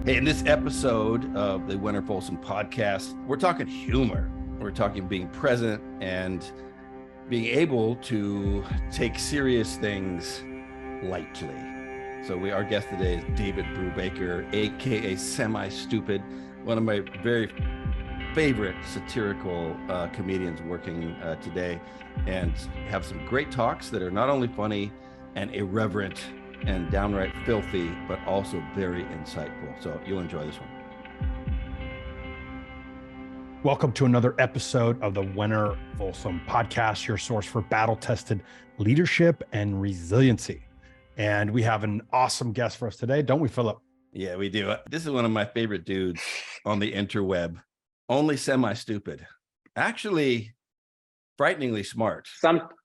Hey, in this episode of the Wenner-Folsom Podcast, we're talking humor. We're talking being present and being able to take serious things lightly. So our guest today is David Brubaker, aka Semi-Stupid, one of my very favorite satirical comedians working today, and have some great talks that are not only funny and irreverent and downright filthy, but also very insightful. So you'll enjoy this one. Welcome to another episode of the Wenner-Folsom Podcast, your source for battle-tested leadership and resiliency. And we have an awesome guest for us today, don't we, Philip? Yeah, we do. This is one of my favorite dudes on the interweb. Only semi-stupid. Actually, frighteningly smart.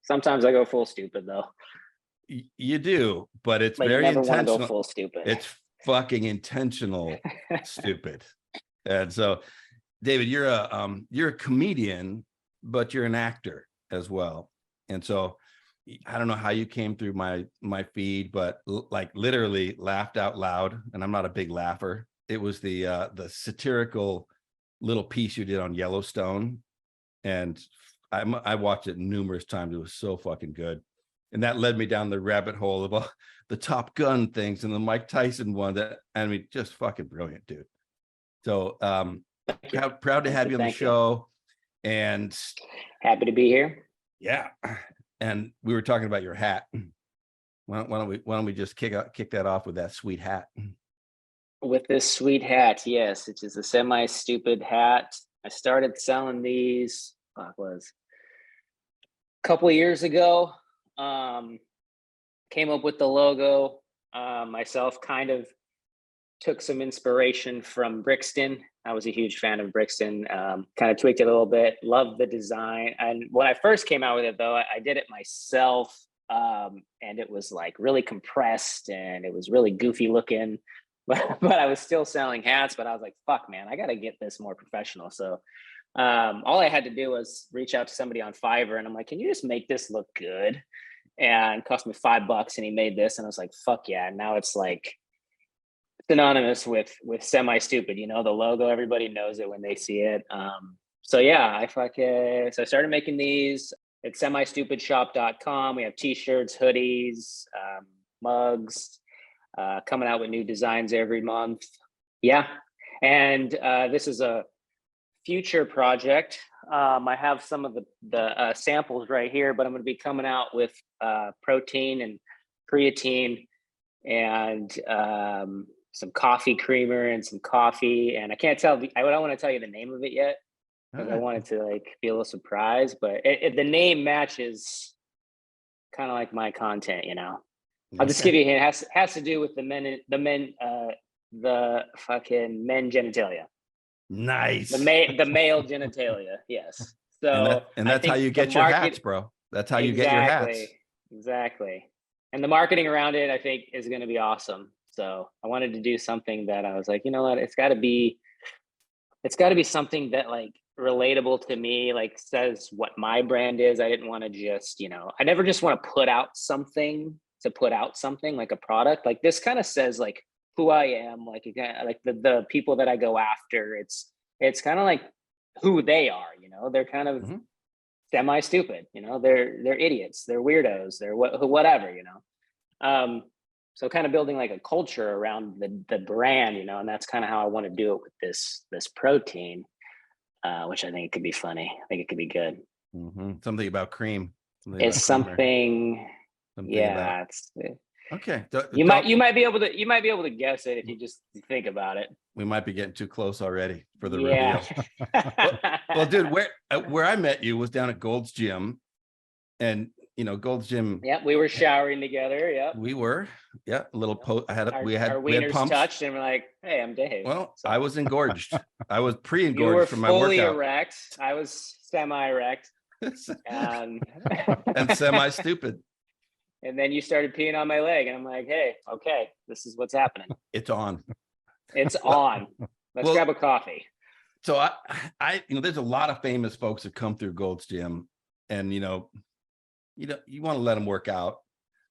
Sometimes I go full stupid, though. You do, but it's like very never intentional. Want to go full stupid. It's fucking intentional stupid. And so, David, you're a comedian, but you're an actor as well. And so, I don't know how you came through my feed, but like literally laughed out loud. And I'm not a big laugher. It was the satirical little piece you did on Yellowstone, and I watched it numerous times. It was so fucking good. And that led me down the rabbit hole of the Top Gun things and the Mike Tyson one. Just fucking brilliant, dude. So proud to have you on the show. And happy to be here. Yeah. And we were talking about your hat. Why don't we just kick that off with that sweet hat? With this sweet hat, yes, it is a semi-stupid hat. I started selling these, a couple of years ago. Came up with the logo myself, kind of took some inspiration from Brixton. I was a huge fan of Brixton, kind of tweaked it a little bit, loved the design. And when I first came out with it, though, I did it myself, and it was like really compressed and it was really goofy looking, but I was still selling hats. But I was like, fuck, man, I got to get this more professional. So all I had to do was reach out to somebody on Fiverr, and I'm like, can you just make this look good? And it cost me $5, and he made this, and I was like, fuck yeah. And now it's like synonymous with semi-stupid, the logo, everybody knows it when they see it. So yeah, so I started making these at semistupidshop.com. We have t-shirts, hoodies, mugs, coming out with new designs every month. Yeah. And this is a future project. I have some of the samples right here, but I'm going to be coming out with protein and creatine and some coffee creamer and some coffee. And I can't tell, I don't want to tell you the name of it yet, because I wanted to be a little surprised, but the name matches kind of like my content, I'll just give you a hint. It has to do with the fucking men genitalia. Nice. The male genitalia, yes. So and that's how you get your hats, bro. That's how you get your hats. Exactly. And the marketing around it, I think, is going to be awesome. So I wanted to do something that I was like, you know what, it's got to be something that relatable to me, says what my brand is. I didn't want to just, I never just want to put out something like a product. Like this kind of says who I am, the people that I go after. It's kind of like who they are, they're kind of semi-stupid, they're idiots, they're weirdos, they're whatever, so kind of building a culture around the brand, and that's kind of how I want to do it with this protein, which I think it could be funny. I think it could be good. Something about cream. Yeah. Okay. You might be able to guess it if you just think about it. We might be getting too close already for the reveal. Well, dude, where I met you was down at Gold's Gym, and Gold's Gym. Yeah, we were showering together. Yeah, we were. Yeah, a little post. We had wieners touched, and we're like, "Hey, I'm Dave." Well, so I was engorged. I was pre-engorged from my workout. You were fully erect. I was semi-erect, and semi-stupid. And then you started peeing on my leg, and I'm like, hey, okay, this is what's happening. It's on. It's on. Let's grab a coffee. So I there's a lot of famous folks that come through Gold's Gym, and you want to let them work out,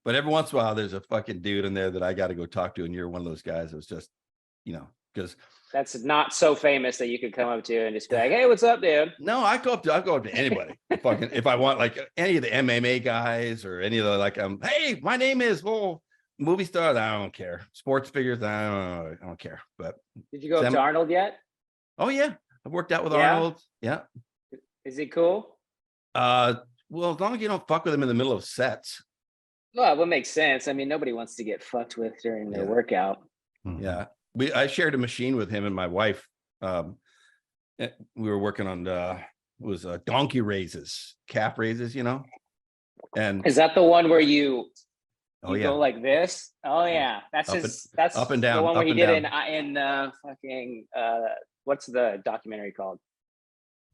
but every once in a while there's a fucking dude in there that I got to go talk to, and you're one of those guys that was just, because That's not so famous that you could come up to and just be like, "Hey, what's up, dude?" no, I go up to anybody. If I want like any of the MMA guys or any of the like, hey, my name is movie stars. I don't care. Sports figures. I don't care. But Did you go up to Arnold yet? Oh yeah, I've worked out with Yeah? Arnold. Yeah. Is he cool? Well, as long as you don't fuck with him in the middle of sets. Well, it would make sense. I mean, nobody wants to get fucked with during their workout. Yeah. I shared a machine with him and my wife. We were working on donkey raises, calf raises, And is that the one where you go like this? Oh yeah, that's that's up and down, the one where he did down. in fucking what's the documentary called?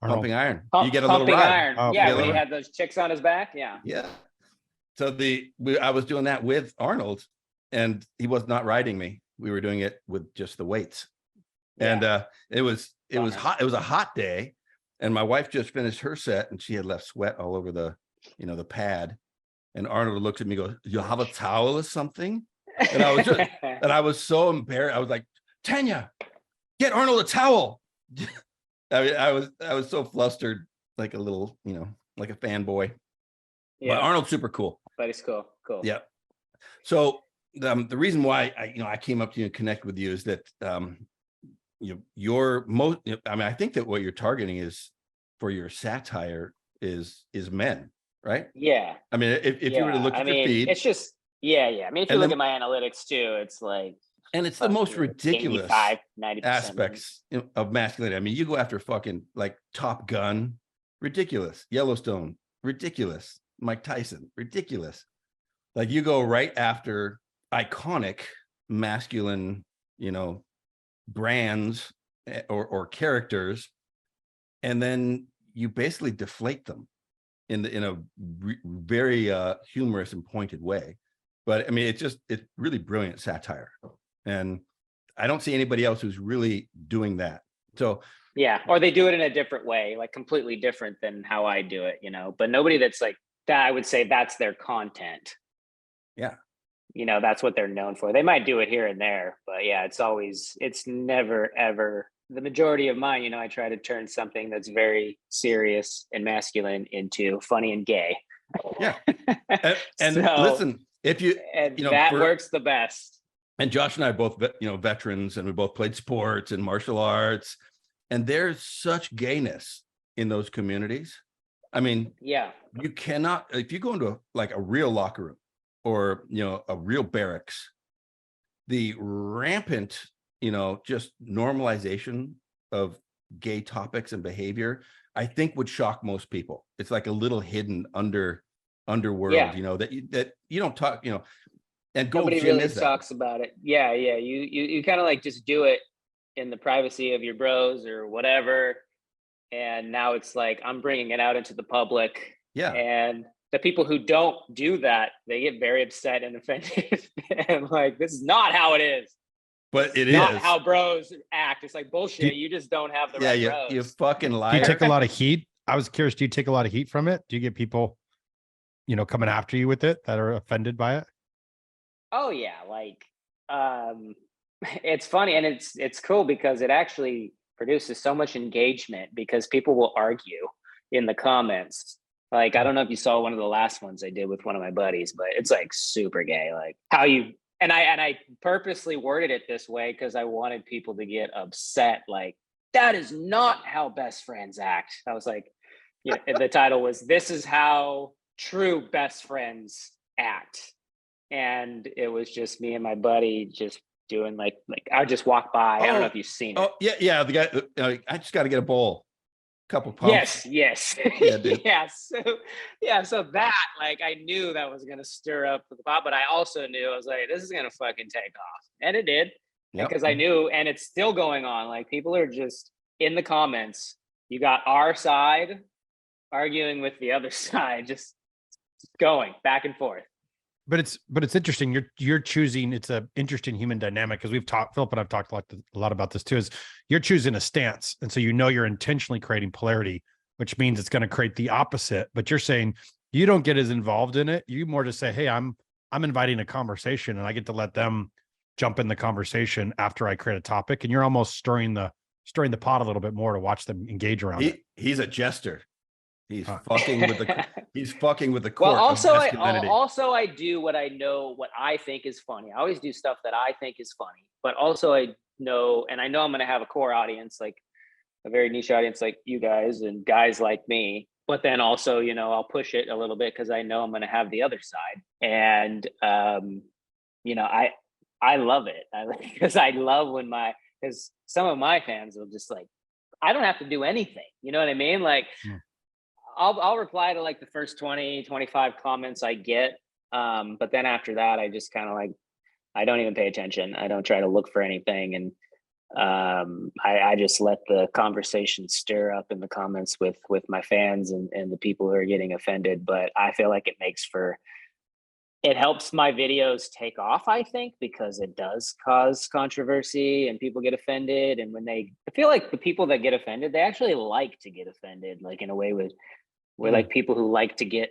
Pumping Iron. You get a little Pumping ride. Iron. Oh, yeah, when he had those chicks on his back. Yeah. Yeah. So I was doing that with Arnold, and he was not riding me. We were doing it with just the weights, and it was hot. It was a hot day, and my wife just finished her set, and she had left sweat all over the pad. And Arnold looked at me, and goes, "You have a towel or something?" And I was so embarrassed. I was like, "Tanya, get Arnold a towel." I mean, I was so flustered, like a little, like a fanboy. Yeah. But Arnold's super cool. But it's cool. Cool. Yeah. So the reason why I came up to you and connect with you is that you're most. I mean, I think that what you're targeting is for your satire is men, right? Yeah. I mean, if you were to look at your feed, it's just I mean, if you look at my analytics too, it's like, and it's the most ridiculous 90% aspects of masculinity. I mean, you go after fucking like Top Gun, ridiculous. Yellowstone, ridiculous. Mike Tyson, ridiculous. Like you go right after iconic masculine, brands or characters, and then you basically deflate them in a very humorous and pointed way. But I mean, it's really brilliant satire, and I don't see anybody else who's really doing that. So yeah, or they do it in a different way, like completely different than how I do it, but nobody that's like that, I would say that's their content. Yeah. That's what they're known for. They might do it here and there, but yeah, it's never, ever the majority of mine. I try to turn something that's very serious and masculine into funny and gay. Yeah. And so, listen, that works the best. And Josh and I are both, veterans, and we both played sports and martial arts, and there's such gayness in those communities. I mean, yeah, you cannot, if you go into a real locker room or, a real barracks, the rampant, just normalization of gay topics and behavior, I think would shock most people. It's like a little hidden underworld, that you don't talk, and nobody really talks about it. Yeah. Yeah. You kind of like just do it in the privacy of your bros or whatever. And now it's like, I'm bringing it out into the public. Yeah. And the people who don't do that, they get very upset and offended. And like, this is not how it is. But it is not how bros act. It's like bullshit. You just don't have the right bros. You fucking liar. Do you take a lot of heat? I was curious, do you take a lot of heat from it? Do you get people, coming after you with it that are offended by it? Oh yeah. Like, it's funny. And it's cool because it actually produces so much engagement because people will argue in the comments. Like, I don't know if you saw one of the last ones I did with one of my buddies, but it's like super gay. Like how you, and I purposely worded it this way because I wanted people to get upset. Like, that is not how best friends act. I was like, the title was, "This is how true best friends act." And it was just me and my buddy just doing like I would just walk by. I don't know if you've seen it. Oh yeah. The guy, I just got to get a bowl, couple pumps. Yes. Yeah, dude. So that, like, I knew that was gonna stir up the pot, but I also knew, I was like, this is gonna fucking take off, and it did. Because I knew, and it's still going on. Like, people are just in the comments. You got our side arguing with the other side, just going back and forth. But it's interesting. You're choosing. It's an interesting human dynamic because Philip and I've talked a lot about this too. Is you're choosing a stance, and so you're intentionally creating polarity, which means it's going to create the opposite. But you're saying you don't get as involved in it. You more just say, "Hey, I'm inviting a conversation, and I get to let them jump in the conversation after I create a topic, and you're almost stirring the pot a little bit more to watch them engage around it. He's a jester. He's fucking with the court Well, of masculinity. I do what I think is funny. I always do stuff that I think is funny, but also I know I'm going to have a core audience, like a very niche audience like you guys and guys like me. But then also, I'll push it a little bit because I know I'm going to have the other side. And, I love it because I love because some of my fans will just like, I don't have to do anything. You know what I mean? Like, I'll reply to like the first 20, 25 comments I get. But then after that, I just kind of like, I don't even pay attention. I don't try to look for anything. And I just let the conversation stir up in the comments with my fans and the people who are getting offended. But I feel like it helps my videos take off, I think, because it does cause controversy and people get offended. And I feel like the people that get offended, they actually like to get offended, like in a way with like people who like to get,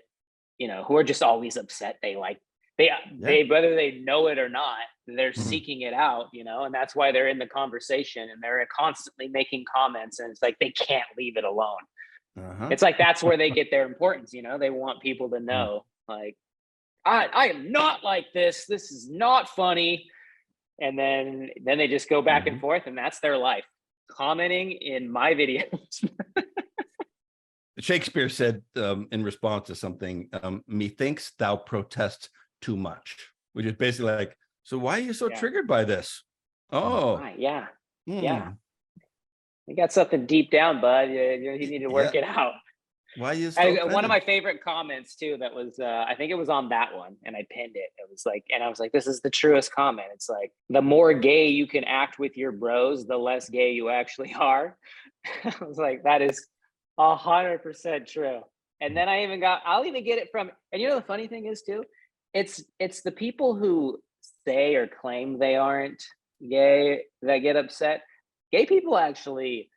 who are just always upset. They whether they know it or not, they're seeking it out, and that's why they're in the conversation and they're constantly making comments, and it's like they can't leave it alone. It's like that's where they get their importance. They want people to know, like, I am not like this. This is not funny. And then they just go back and forth, and that's their life, commenting in my videos. Shakespeare said in response to something, methinks thou protest too much, which is basically like, so why are you so triggered by this? Oh, right, yeah. You got something deep down, bud. You need to work it out. Why are you so offended? One of my favorite comments too, that was, I think it was on that one, and I pinned it. It was like, and I was like, this is the truest comment. It's like, the more gay you can act with your bros, the less gay you actually are. I was like, that is 100% true. And then I'll even get it from, and the funny thing is too, it's the people who say or claim they aren't gay that get upset. Gay people actually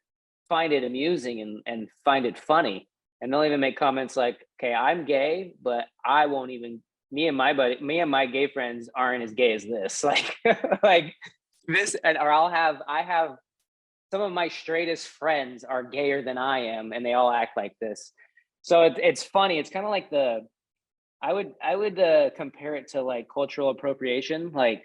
find it amusing and find it funny. And they'll even make comments like, okay, I'm gay, but I won't even, me and my gay friends aren't as gay as this. Like, like this, or I have some of my straightest friends are gayer than I am, and they all act like this. So it's funny. It's kind of like I would compare it to like cultural appropriation, like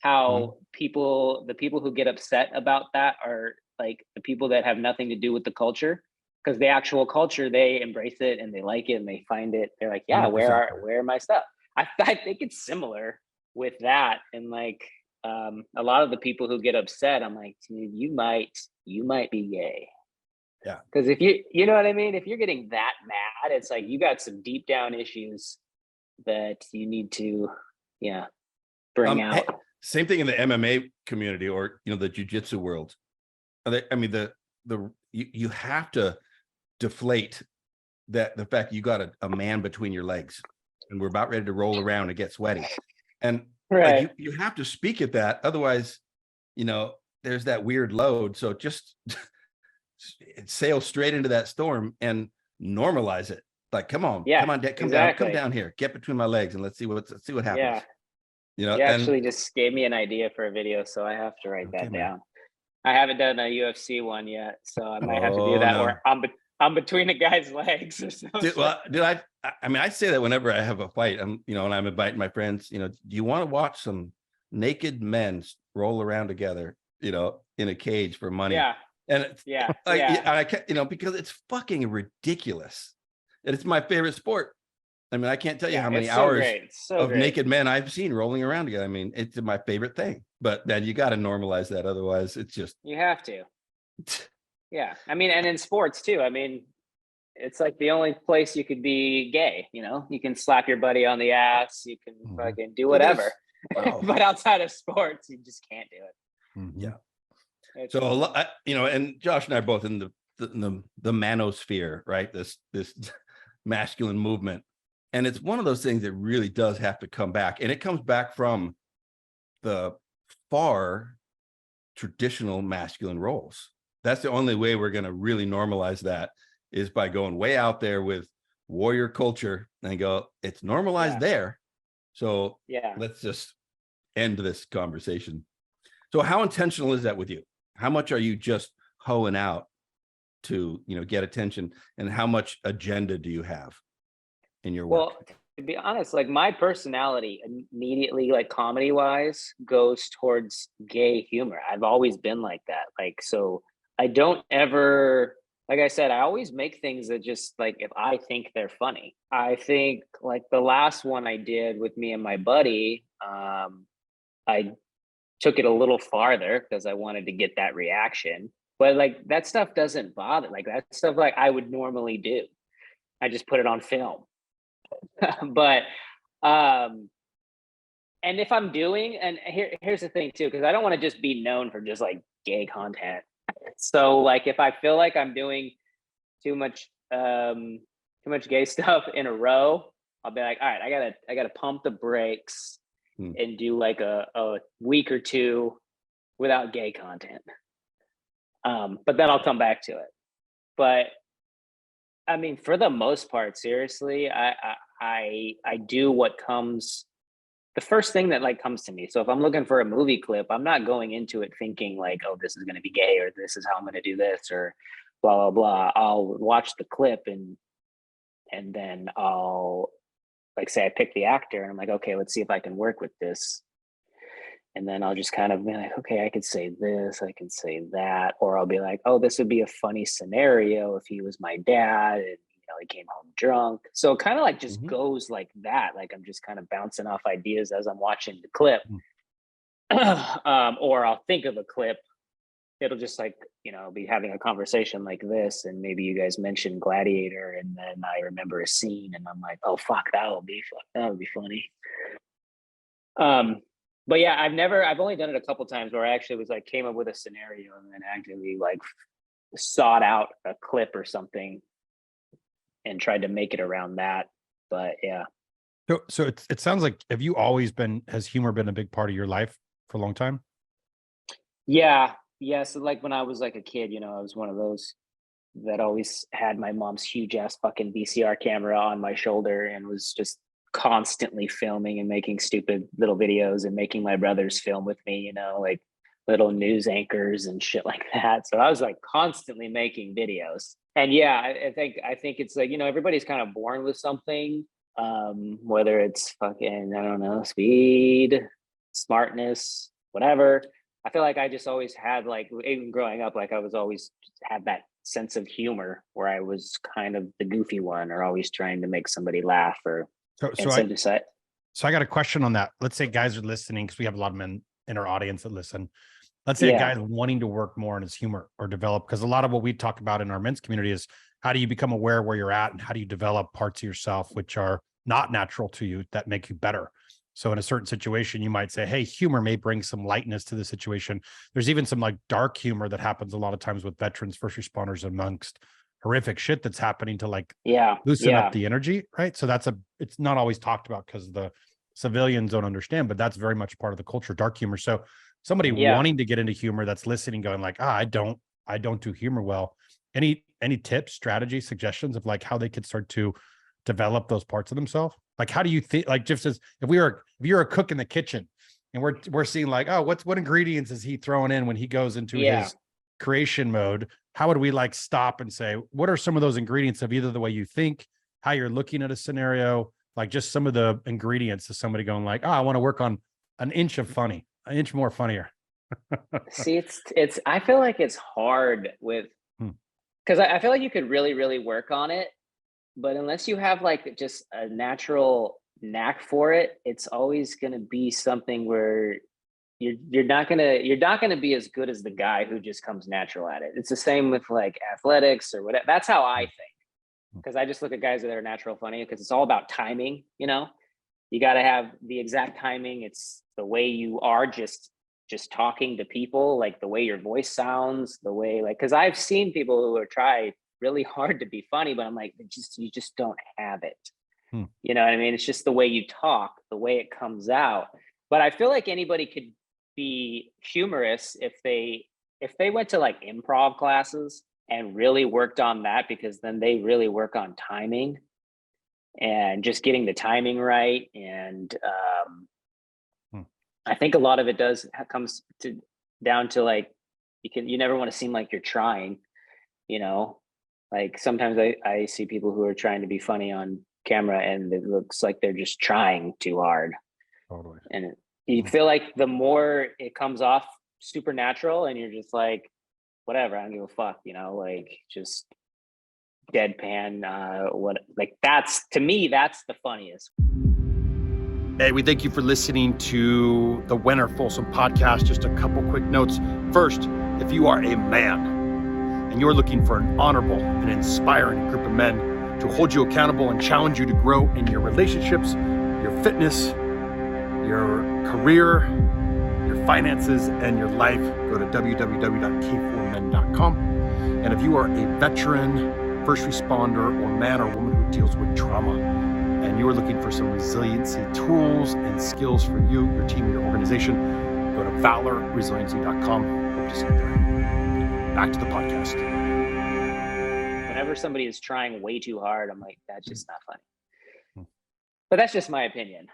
how the people who get upset about that are like the people that have nothing to do with the culture. Because the actual culture, they embrace it and they like it and they find it. They're like, yeah, where are my stuff? I think it's similar with that. And like a lot of the people who get upset, I'm like, dude, you might be gay. Yeah. Because if you know what I mean? If you're getting that mad, it's like you got some deep down issues that you need to, bring out. Same thing in the MMA community or the jiu-jitsu world. I mean, you have to deflate the fact you got a man between your legs and we're about ready to roll around and get sweaty, and like, you have to speak at that, otherwise there's that weird load. So just sail straight into that storm and normalize it. Like, come on, come down here, get between my legs, and let's see what happens. You actually just gave me an idea for a video, so I have to write that down. I haven't done a UFC one yet, so I might have to do that where I'm between a guy's legs or something. I say that whenever I have a fight, and I'm inviting my friends, do you want to watch some naked men roll around together, in a cage for money? Yeah. And I can't, because it's fucking ridiculous. And it's my favorite sport. I mean, I can't tell you how many hours of naked men I've seen rolling around together. I mean, it's my favorite thing. But then you got to normalize that. Otherwise, it's just... You have to. Yeah. I mean, and in sports too. I mean, it's like the only place you could be gay, You can slap your buddy on the ass. You can fucking do whatever. But outside of sports, you just can't do it. Yeah. So, a lot, and Josh and I are both in the manosphere, right? This masculine movement. And it's one of those things that really does have to come back. And it comes back from the far traditional masculine roles. That's the only way we're going to really normalize that, is by going way out there with warrior culture and go, it's normalized there. So let's just end this conversation. So how intentional is that with you? How much are you just hoeing out to, get attention, and how much agenda do you have in your work? Well, to be honest, like my personality immediately, like comedy wise, goes towards gay humor. I've always been like that. Like, so I don't ever, like I said, I always make things that just like, if I think they're funny. I think like the last one I did with me and my buddy, I took it a little farther because I wanted to get that reaction. But like that stuff doesn't bother. Like that stuff like I would normally do. I just put it on film. But and if I'm doing, and here's the thing too, because I don't want to just be known for just like gay content. So like if I feel like I'm doing too much gay stuff in a row, I'll be like, all right, I gotta pump the brakes and do like a week or two without gay content. But then I'll come back to it. But I mean, for the most part, seriously, I do what comes, the first thing that like comes to me. So if I'm looking for a movie clip, I'm not going into it thinking like, oh, this is going to be gay, or this is how I'm going to do this, or blah, blah, blah. I'll watch the clip and then I'll like say I pick the actor and I'm like, okay, let's see if I can work with this. And then I'll just kind of be like, okay, I could say this, I can say that. Or I'll be like, oh, this would be a funny scenario if he was my dad and, he came home drunk. So it kind of like just goes like that. Like I'm just kind of bouncing off ideas as I'm watching the clip. Or I'll think of a clip. It'll just like, be having a conversation like this. And maybe you guys mentioned Gladiator. And then I remember a scene and I'm like, oh, fuck, that would be funny. But yeah, I've only done it a couple times where I actually was like, came up with a scenario and then actively like sought out a clip or something and tried to make it around that. But yeah. So it sounds like, has humor been a big part of your life for a long time? Yeah. So like when I was like a kid, I was one of those that always had my mom's huge ass fucking VCR camera on my shoulder and was just constantly filming and making stupid little videos and making my brothers film with me, like little news anchors and shit like that. So I was like constantly making videos. And yeah, I think it's like, everybody's kind of born with something, whether it's fucking, I don't know, speed, smartness, whatever. I feel like I just always had like, even growing up, like I was always had that sense of humor where I was kind of the goofy one or always trying to make somebody laugh or So I got a question on that. Let's say guys are listening, because we have a lot of men in our audience that listen. Let's say a guy is wanting to work more on his humor or develop, because a lot of what we talk about in our men's community is how do you become aware of where you're at and how do you develop parts of yourself which are not natural to you that make you better. So in a certain situation, you might say, hey, humor may bring some lightness to the situation. There's even some like dark humor that happens a lot of times with veterans, first responders, amongst horrific shit that's happening to like loosen up the energy, right? So it's not always talked about because the civilians don't understand, but that's very much part of the culture, dark humor. So somebody wanting to get into humor that's listening, going like, I don't do humor well. Any tips, strategies, suggestions of like how they could start to develop those parts of themselves? Like, how do you think, like just as if you're a cook in the kitchen and we're seeing like, oh, what ingredients is he throwing in when he goes into his creation mode? How would we like stop and say, what are some of those ingredients of either the way you think, how you're looking at a scenario, like just some of the ingredients of somebody going like, oh, I want to work on an inch more funnier. See, it's I feel like it's hard with, because I feel like you could really, really work on it, but unless you have like just a natural knack for it, it's always going to be something where you're not gonna be as good as the guy who just comes natural at it. It's the same with like athletics or whatever. That's how I think, because I just look at guys that are natural funny, because it's all about timing. You got to have the exact timing. It's the way you are just talking to people, like the way your voice sounds, the way like, because I've seen people who are try really hard to be funny, but I'm like, you just don't have it. You know what I mean? It's just the way you talk, the way it comes out. But I feel like anybody could be humorous if they went to like improv classes and really worked on that, because then they really work on timing and just getting the timing right. And I think a lot of it comes down to like, you never want to seem like you're trying, you know, like sometimes I see people who are trying to be funny on camera and it looks like they're just trying too hard. Totally. And you feel like the more it comes off supernatural and you're just like, whatever, I don't give a fuck, you know, like just deadpan, to me, that's the funniest. Hey, we thank you for listening to the Wenner-Folsom Podcast. Just a couple quick notes. First, if you are a man and you're looking for an honorable and inspiring group of men to hold you accountable and challenge you to grow in your relationships, your fitness, your career, your finances, and your life, go to www.k4men.com. And if you are a veteran, first responder, or man or woman who deals with trauma, and you are looking for some resiliency tools and skills for you, your team, your organization, go to valorresiliency.com. Hope to see you there. Back to the podcast. Whenever somebody is trying way too hard, I'm like, that's just not funny. But that's just my opinion.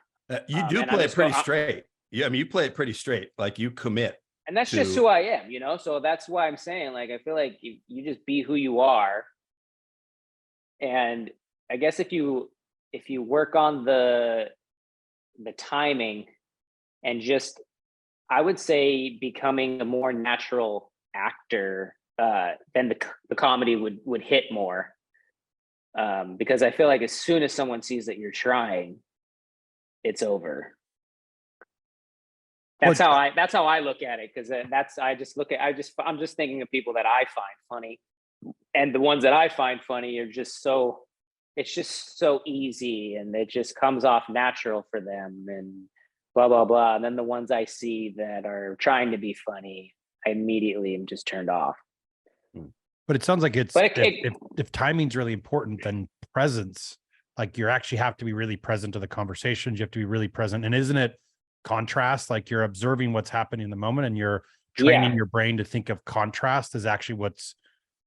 You do play it pretty straight. Yeah, I mean, you play it pretty straight. Like you commit. And that's just who I am, you know? So that's why I'm saying, like, I feel like you just be who you are. And I guess if you work on the timing and just, I would say, becoming a more natural actor, then the comedy would hit more. Because I feel like as soon as someone sees that you're trying, it's over. That's how I look at it. Cause I'm just thinking of people that I find funny, and the ones that I find funny are just it's just so easy and it just comes off natural for them and blah, blah, blah. And then the ones I see that are trying to be funny, I immediately am just turned off. But it sounds like if timing's really important, then presence, like you actually have to be really present to the conversations. You have to be really present. And isn't it contrast? Like you're observing what's happening in the moment and you're training your brain to think of contrast is actually what's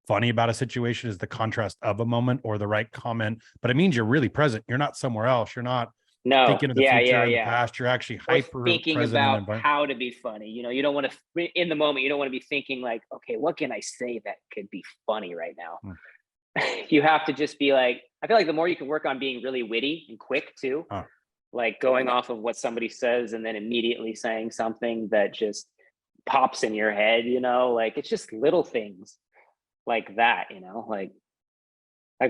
funny about a situation, is the contrast of a moment or the right comment. But it means you're really present. You're not somewhere else. You're not thinking of the future and the past. You're actually hyper thinking present about how to be funny. You know, you don't want to, in the moment, you don't want to be thinking like, okay, what can I say that could be funny right now? You have to just be like, I feel like the more you can work on being really witty and quick too, like going off of what somebody says and then immediately saying something that just pops in your head, you know, like it's just little things like that, you know, like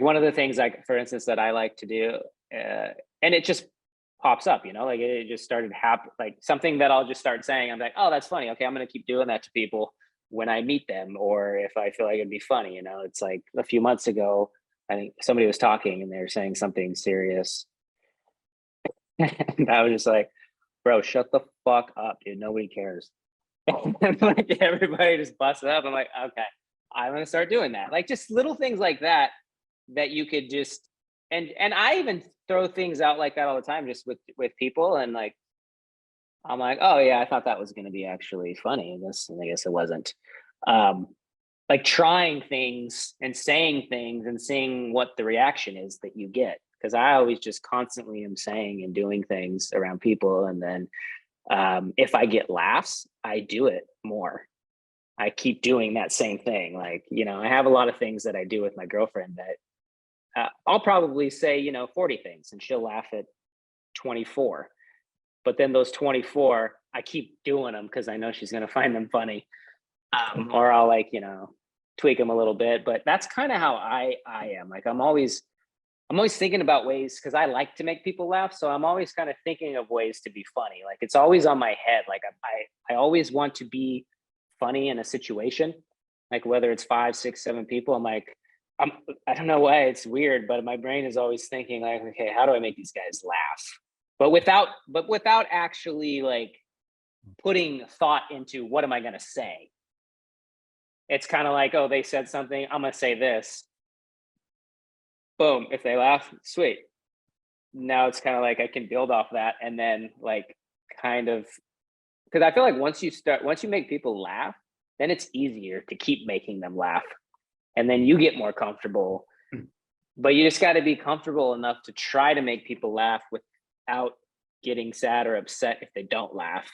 one of the things, like for instance, that I like to do, and it just pops up, you know, like it just started like something that I'll just start saying. I'm like, oh, that's funny. Okay, I'm going to keep doing that to people when I meet them, or if I feel like it'd be funny, you know. It's like a few months ago, I think somebody was talking and they were saying something serious. And I was just like, bro, shut the fuck up, dude. Nobody cares. And like everybody just busted up. I'm like, okay, I'm going to start doing that. Like just little things like that you could just, and I even throw things out like that all the time, just with people. And like, I'm like, oh yeah, I thought that was going to be actually funny. And I guess it wasn't. Like trying things and saying things and seeing what the reaction is that you get. Because I always just constantly am saying and doing things around people. And then if I get laughs, I do it more. I keep doing that same thing. Like, you know, I have a lot of things that I do with my girlfriend that I'll probably say, you know, 40 things and she'll laugh at 24. But then those 24, I keep doing them because I know she's going to find them funny. Or I'll like, you know, tweak them a little bit. But that's kind of how I am. Like, I'm always thinking about ways, because I like to make people laugh. So I'm always kind of thinking of ways to be funny. Like it's always on my head. Like I always want to be funny in a situation, like whether it's 5, 6, 7 people. I'm like, I don't know why it's weird, but my brain is always thinking like, okay, how do I make these guys laugh? But without actually like putting thought into what am I going to say? It's kind of like, oh, they said something, I'm going to say this. Boom. If they laugh, sweet. Now it's kind of like I can build off that. And then like kind of, because I feel like once you make people laugh, then it's easier to keep making them laugh. And then you get more comfortable. But you just got to be comfortable enough to try to make people laugh without getting sad or upset if they don't laugh.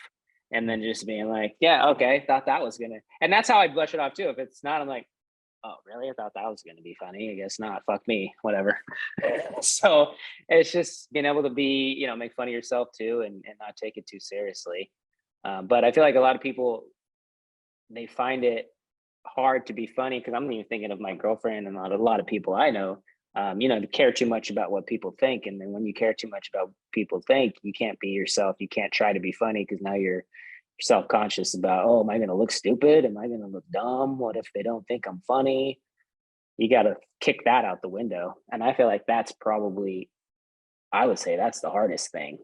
and then just being like, yeah, okay, thought that was gonna, and that's how I brush it off too. If it's not, I'm like, oh, really? I thought that was gonna be funny. I guess not. Fuck me, whatever. So it's just being able to be, make fun of yourself too, and not take it too seriously. But I feel like a lot of people, they find it hard to be funny, because I'm even thinking of my girlfriend and a lot of people I know, to care too much about what people think. And then when you care too much about what people think, you can't be yourself. You can't try to be funny, because now you're self-conscious about, oh, am I going to look stupid? Am I going to look dumb? What if they don't think I'm funny? You got to kick that out the window. And I feel like that's probably, I would say that's the hardest thing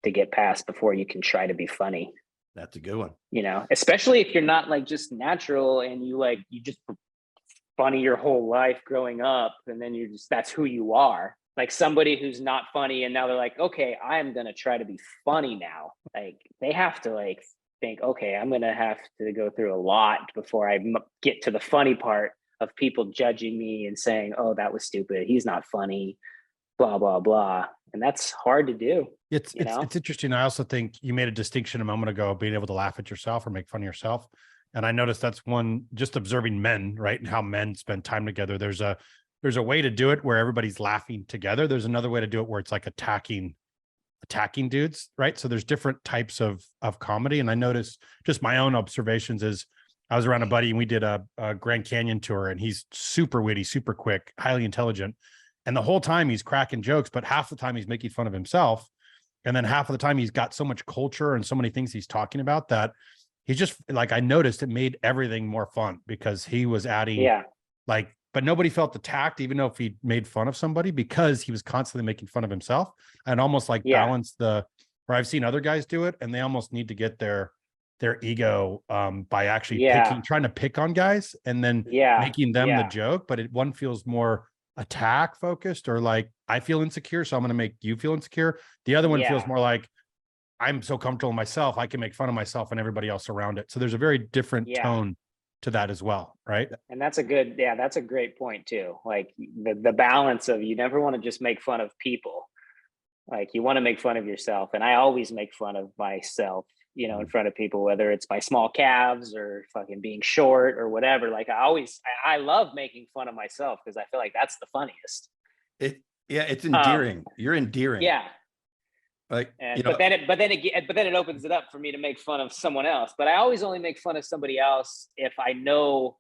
to get past before you can try to be funny. That's a good one. Especially if you're not like just natural, and you just funny your whole life growing up, and then that's who you are. Like somebody who's not funny, and now they're like, okay, I'm gonna try to be funny now. Like they have to think, okay, I'm gonna have to go through a lot before I get to the funny part of people judging me and saying, oh, that was stupid, he's not funny, blah blah blah. And that's hard to do. It's interesting. I also think you made a distinction a moment ago, being able to laugh at yourself or make fun of yourself. And I noticed that's one, just observing men, right? And how men spend time together. There's a way to do it where everybody's laughing together. There's another way to do it where it's like attacking dudes, right? So there's different types of comedy. And I noticed, just my own observations, is I was around a buddy and we did a Grand Canyon tour, and he's super witty, super quick, highly intelligent. And the whole time he's cracking jokes, but half the time he's making fun of himself. And then half of the time he's got so much culture and so many things he's talking about that he's just like, I noticed it made everything more fun, because he was adding but nobody felt attacked, even though if he made fun of somebody, because he was constantly making fun of himself, and almost like balance where I've seen other guys do it, and they almost need to get their ego by actually trying to pick on guys and then making them the joke. But one feels more attack focused, or like, I feel insecure, so I'm going to make you feel insecure. The other one feels more like, I'm so comfortable in myself, I can make fun of myself and everybody else around it. So there's a very different tone to that as well, right? And that's a great point too. Like the balance of, you never want to just make fun of people. Like you want to make fun of yourself. And I always make fun of myself, in front of people, whether it's my small calves or fucking being short or whatever. Like I love making fun of myself, because I feel like that's the funniest. It's endearing. You're endearing. Yeah. Like, but then it opens it up for me to make fun of someone else. But I always only make fun of somebody else if I know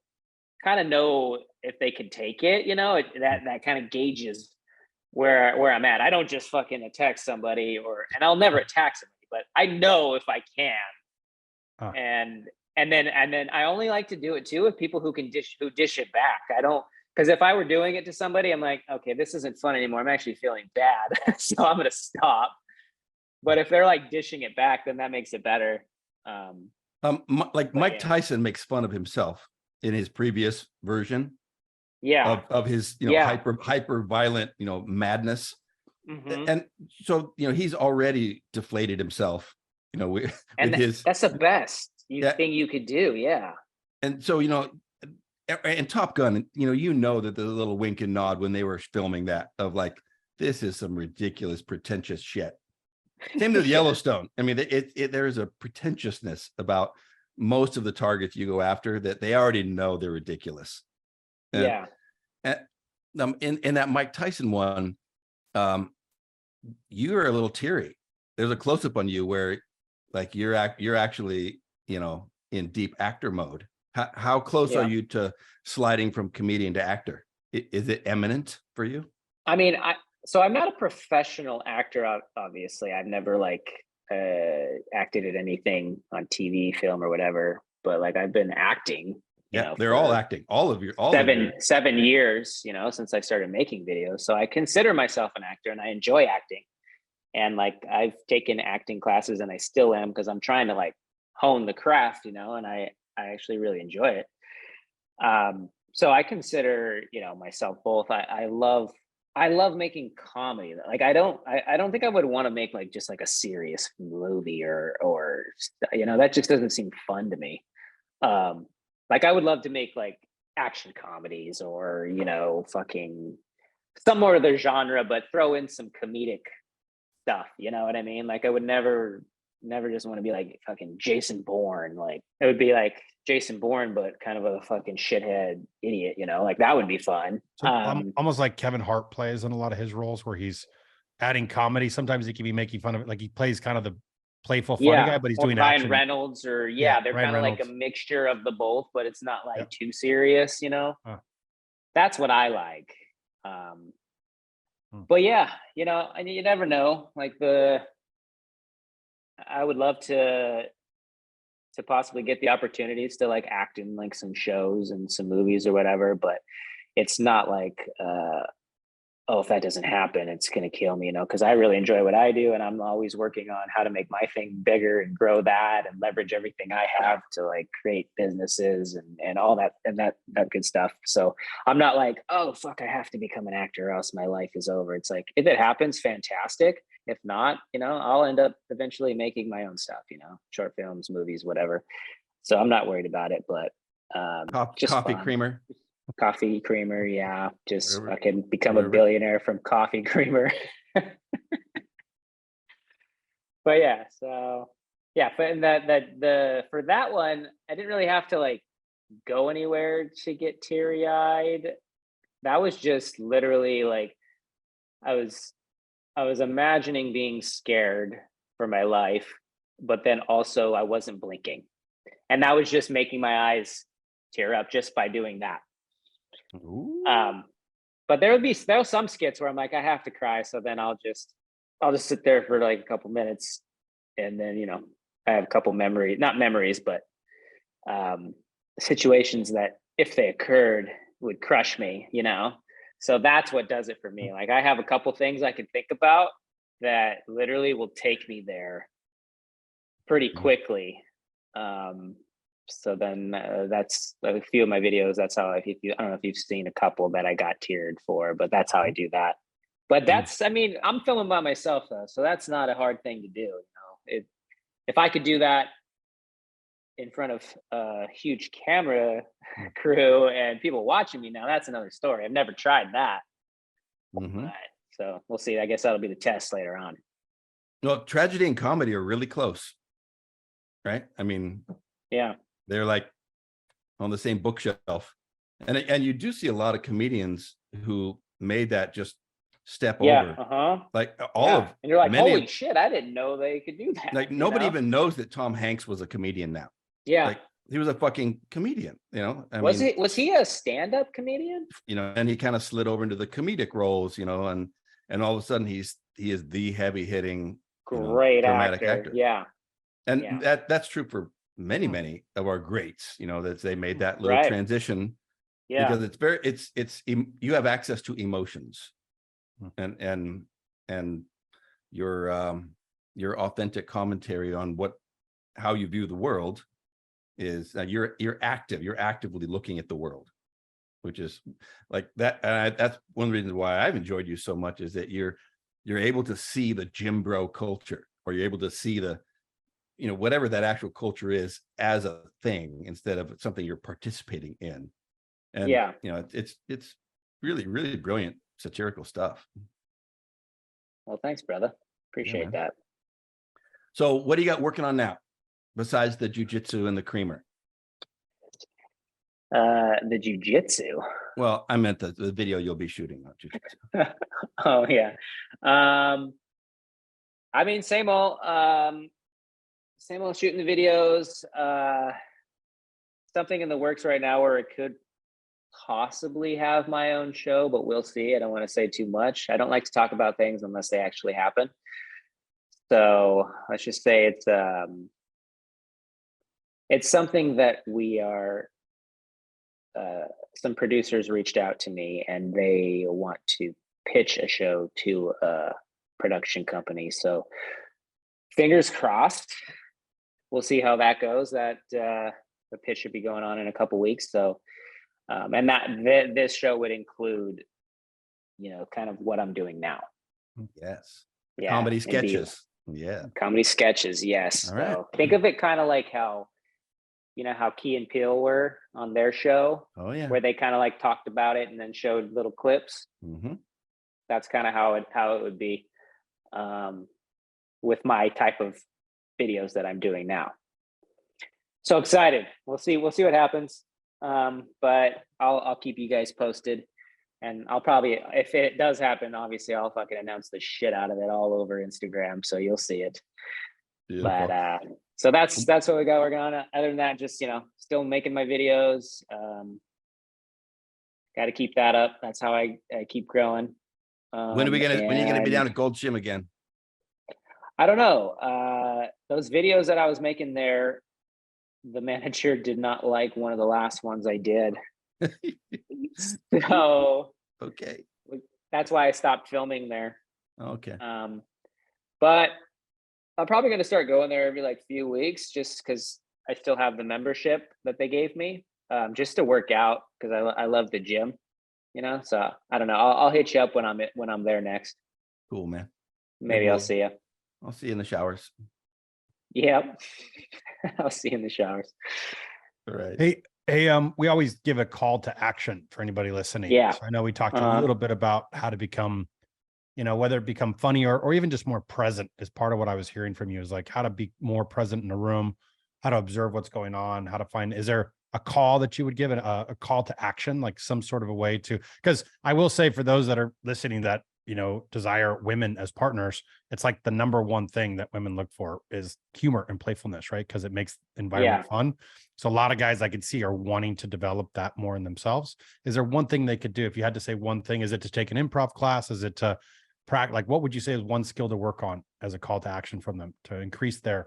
if they can take it, that kind of gauges where I'm at. I don't just fucking attack somebody, and I'll never attack somebody, but I know if I can. And then I only like to do it too with people who dish it back. I don't, because if I were doing it to somebody, I'm like, okay, this isn't fun anymore, I'm actually feeling bad. So I'm gonna stop. But if they're like dishing it back, then that makes it better. Mike Tyson makes fun of himself in his previous version. Of his, hyper violent, madness. Mm-hmm. And so, he's already deflated himself, that's the best thing you could do. Yeah. And so, and Top Gun, that the little wink and nod when they were filming that, of like, this is some ridiculous, pretentious shit. Same to the Yellowstone. I mean, there's a pretentiousness about most of the targets you go after that they already know they're ridiculous. And in that Mike Tyson one, you are a little teary. There's a close up on you where, like, you're actually, in deep actor mode. How close are you to sliding from comedian to actor? Is it imminent for you? I mean, so I'm not a professional actor, obviously. I've never acted at anything on TV, film, or whatever. But like, I've been acting. They're all acting. All of 7 years, since I started making videos. So I consider myself an actor, and I enjoy acting. And like, I've taken acting classes, and I still am, because I'm trying to like hone the craft, and I actually really enjoy it. So I consider, myself both. I love making comedy. Like, I don't think I would want to make like just like a serious movie or that just doesn't seem fun to me. Like, I would love to make like action comedies, or fucking some more of their genre, but throw in some comedic stuff. You know what I mean? Like, I would never never just want to be like fucking Jason Bourne. Like it would be like Jason Bourne, but kind of a fucking shithead idiot, you know, like that would be fun. So almost like Kevin Hart plays in a lot of his roles where he's adding comedy. Sometimes he can be making fun of it. Like he plays kind of the playful, funny guy, but he's doing Ryan action. Reynolds they're Ryan kind of like a Reynolds. mixture of the both, but it's not like too serious, you know. That's what I like. But yeah, you know, and you never know. Like I would love to possibly get the opportunities to like act in like some shows and some movies or whatever, but it's not like oh, if that doesn't happen, it's going to kill me, you know, because I really enjoy what I do and I'm always working on how to make my thing bigger and grow that and leverage everything I have to like create businesses and all that and that good stuff. So I'm not like, oh, fuck, I have to become an actor or else my life is over. It's like, if it happens, fantastic. If not, you know, I'll end up eventually making my own stuff, you know, short films, movies, whatever. So I'm not worried about it, but just coffee fun. creamer. Coffee creamer, yeah. Just Whatever, I can become a billionaire from coffee creamer. But yeah, so yeah, but in for that one, I didn't really have to like go anywhere to get teary-eyed. That was just literally like I was imagining being scared for my life, but then also I wasn't blinking. And that was just making my eyes tear up just by doing that. Ooh. But there was some skits where I'm like, I have to cry, so then I'll just sit there for like a couple minutes, and then, you know, I have a couple not memories, but situations that if they occurred would crush me, you know. So that's what does it for me. Like I have a couple things I can think about that literally will take me there pretty quickly. So then that's a few of my videos. That's how I don't know if you've seen a couple that I got tiered for, but that's how I do that. But that's, I mean, I'm filming by myself though, so that's not a hard thing to do. You know, if I could do that in front of a huge camera crew and people watching me now, that's another story. I've never tried that. So we'll see. I guess that'll be the test later on. Well, tragedy and comedy are really close, right? I mean, yeah. They're like on the same bookshelf. And you do see a lot of comedians who made that just step over. Like and you're like, holy shit, I didn't know they could do that. Like nobody even knows that Tom Hanks was a comedian now. Yeah. Like he was a fucking comedian, you know. Was he a stand-up comedian? You know, and he kind of slid over into the comedic roles, you know, and all of a sudden he is the heavy-hitting great dramatic actor. Yeah. And that's true for many of our greats, you know, that they made that little transition because it's you have access to emotions and your authentic commentary on how you view the world is you're actively looking at the world, which is like that. That's one of the reasons why I've enjoyed you so much is that you're able to see the Jim Bro culture, or you're able to see the, you know, whatever that actual culture is as a thing instead of something you're participating in. And you know, it's really, really brilliant satirical stuff. Well, thanks, brother. Appreciate that. So what do you got working on now besides the jujitsu and the creamer? The jujitsu. Well, I meant the video you'll be shooting on jujitsu. Oh yeah. I mean, same old shooting the videos. Something in the works right now where it could possibly have my own show, but we'll see. I don't want to say too much. I don't like to talk about things unless they actually happen. So let's just say it's something that we are, some producers reached out to me and they want to pitch a show to a production company. So fingers crossed. We'll see how that goes. That the pitch should be going on in a couple weeks. So, and this show would include, you know, kind of what I'm doing now. Yes. Yeah. Comedy sketches. Comedy sketches. Yes. All right. So think of it kind of like how, you know, how Key and Peele were on their show. Oh yeah. Where they kind of like talked about it and then showed little clips. That's kind of how it would be, with my type of videos that I'm doing now. So excited. We'll see what happens. But I'll keep you guys posted. And I'll probably, if it does happen, obviously I'll fucking announce the shit out of it all over Instagram. So you'll see it. Beautiful. But so that's what we got working on. Other than that, just, still making my videos. Got to keep that up. That's how I keep growing. When are you gonna be down at Gold Gym again? I don't know. Those videos that I was making there, the manager did not like one of the last ones I did. So Okay. that's why I stopped filming there. Okay. But I'm probably going to start going there every few weeks, just because I still have the membership that they gave me, just to work out, because I love the gym, So I don't know. I'll hit you up when I'm there next. Cool, man. Maybe I'll see you. I'll see you in the showers. Yep. I'll see you in the showers. All right. Hey, we always give a call to action for anybody listening. Yeah. So I know we talked a little bit about how to become, whether it become funny or even just more present is part of what I was hearing from you, is like how to be more present in a room, how to observe what's going on, how to find, is there a call that you would give, a call to action, like some sort of a way to, because I will say for those that are listening that, desire women as partners, it's like the number one thing that women look for is humor and playfulness, right? Because it makes the environment fun. So a lot of guys I could see are wanting to develop that more in themselves. Is there one thing they could do? If you had to say one thing, is it to take an improv class? Is it to practice? Like, what would you say is one skill to work on as a call to action from them to increase the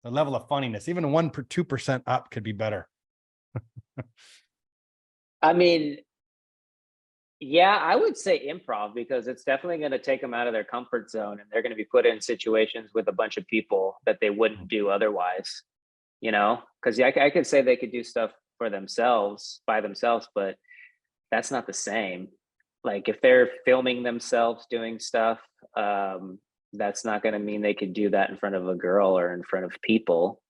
level of funniness? Even 2% up could be better. I mean, yeah, I would say improv, because it's definitely going to take them out of their comfort zone, and they're going to be put in situations with a bunch of people that they wouldn't do otherwise, because I could say they could do stuff by themselves, but that's not the same. Like if they're filming themselves doing stuff, that's not going to mean they could do that in front of a girl or in front of people.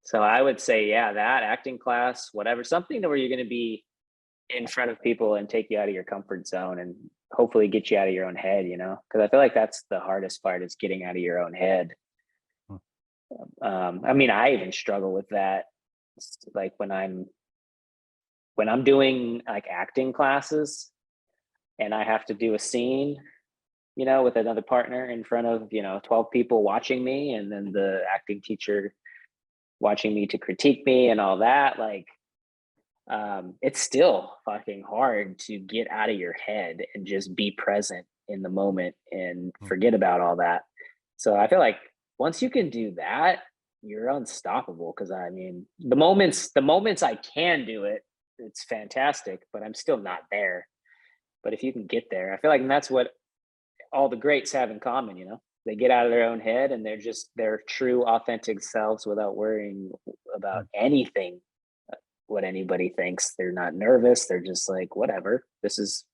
So I would say, that acting class, whatever, something where you're going to be in front of people and take you out of your comfort zone and hopefully get you out of your own head, because I feel like that's the hardest part, is getting out of your own head. I mean, I even struggle with that. Like when I'm doing like acting classes and I have to do a scene, with another partner in front of, 12 people watching me, and then the acting teacher watching me to critique me and all that, it's still fucking hard to get out of your head and just be present in the moment and forget about all that. So I feel like once you can do that, you're unstoppable. Because I mean, the moments I can do it, it's fantastic, but I'm still not there. But if you can get there, I feel like that's what all the greats have in common, they get out of their own head and they're just their true authentic selves without worrying about anything, what anybody thinks. They're not nervous. They're just like, whatever, this is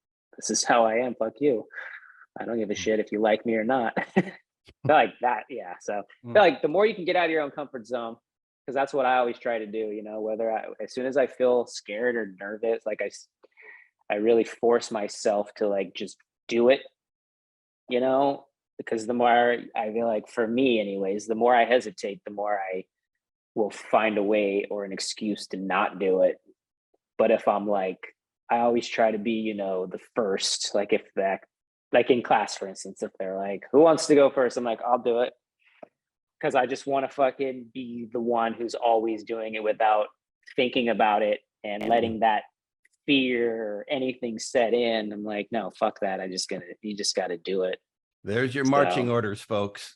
how I am. Fuck you. I don't give a shit if you like me or not. Like that. Yeah. So I feel like the more you can get out of your own comfort zone, because that's what I always try to do, whether as soon as I feel scared or nervous, like I really force myself to like just do it, because the more I feel like, for me anyways, the more I hesitate, the more I will find a way or an excuse to not do it. But if I'm like, I always try to be, the first, like if that, like in class, for instance, if they're like, who wants to go first? I'm like, I'll do it. Because I just want to fucking be the one who's always doing it without thinking about it and letting that fear or anything set in. I'm like, no, fuck that. You just got to do it. There's your marching orders, folks.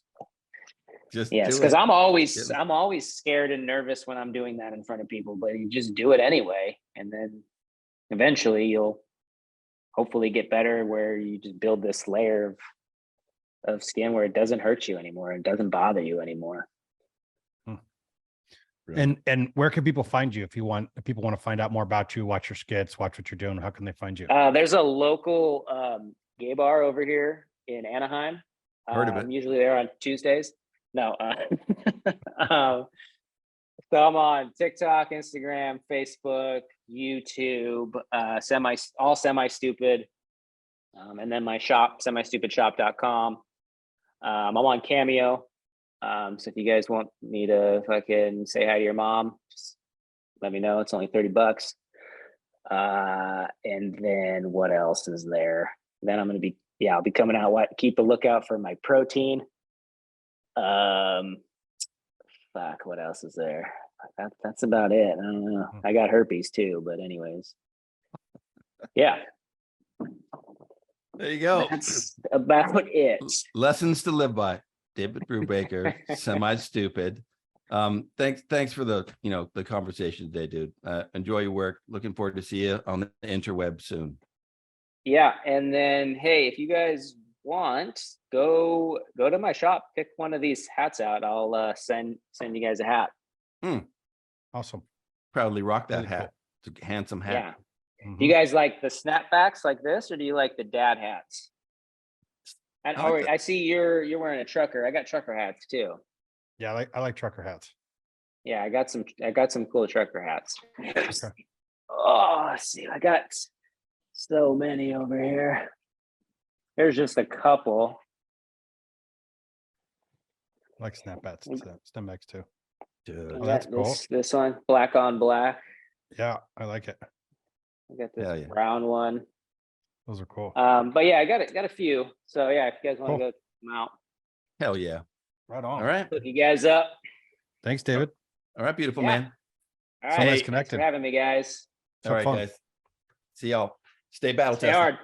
Just yes, because I'm always scared and nervous when I'm doing that in front of people, but you just do it anyway, and then eventually you'll hopefully get better, where you just build this layer of skin where it doesn't hurt you anymore, it doesn't bother you anymore. And where can people find you if people want to find out more about you, watch your skits, watch what you're doing? How can they find you? There's a local gay bar over here in Anaheim. Heard of it. I'm usually there on Tuesdays. No. So I'm on TikTok, Instagram, Facebook, YouTube, semi-stupid. And then my shop, semistupidshop.com. I'm on Cameo. So if you guys want me to fucking say hi to your mom, just let me know. It's only $30. And then what else is there? Then I'm going to be, I'll be coming out. Keep a lookout for my protein. Fuck, what else is there? That's about it. I don't know. I got herpes too, but anyways. Yeah. There you go. That's about it. Lessons to live by. David Brubaker, semi-stupid. Thanks for the the conversation today, dude. Enjoy your work. Looking forward to see you on the interweb soon. Yeah, and then hey, if you guys want, go to my shop, pick one of these hats out. I'll send you guys a hat. Awesome. Proudly rock that Really hat. Cool. It's a handsome hat. Yeah. Do you guys like the snapbacks like this, or do you like the dad hats? And I see you're wearing a trucker. I got trucker hats too. Yeah, I like trucker hats. Yeah, I got some cool trucker hats. Okay. Oh, let's see, I got so many over here. There's just a couple. I like snapbacks, snapbacks too. Dude. Oh, that's cool. This one, black on black. Yeah, I like it. I got this brown one. Those are cool. But yeah, I got a few. So yeah, if you guys want to go check them out. Hell yeah. Right on. All right. Hook you guys up. Thanks, David. All right, beautiful man. All right. So nice Thanks connected. for having me, guys. All right, fun. guys. See y'all. Stay battle Stay tested. hard.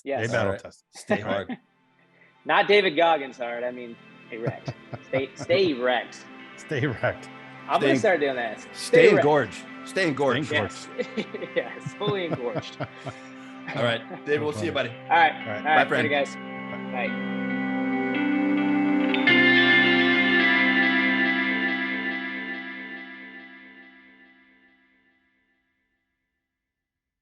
Yes. Stay battle right. test. Stay hard. Not David Goggins hard. I mean, erect. Stay erect. Stay erect. I'm going to start doing that. Stay erect. engorged. Stay engorged. Yes. Yes, fully engorged. All right. David, we'll see you, buddy. All right. Bye, friend. Later, guys. Bye.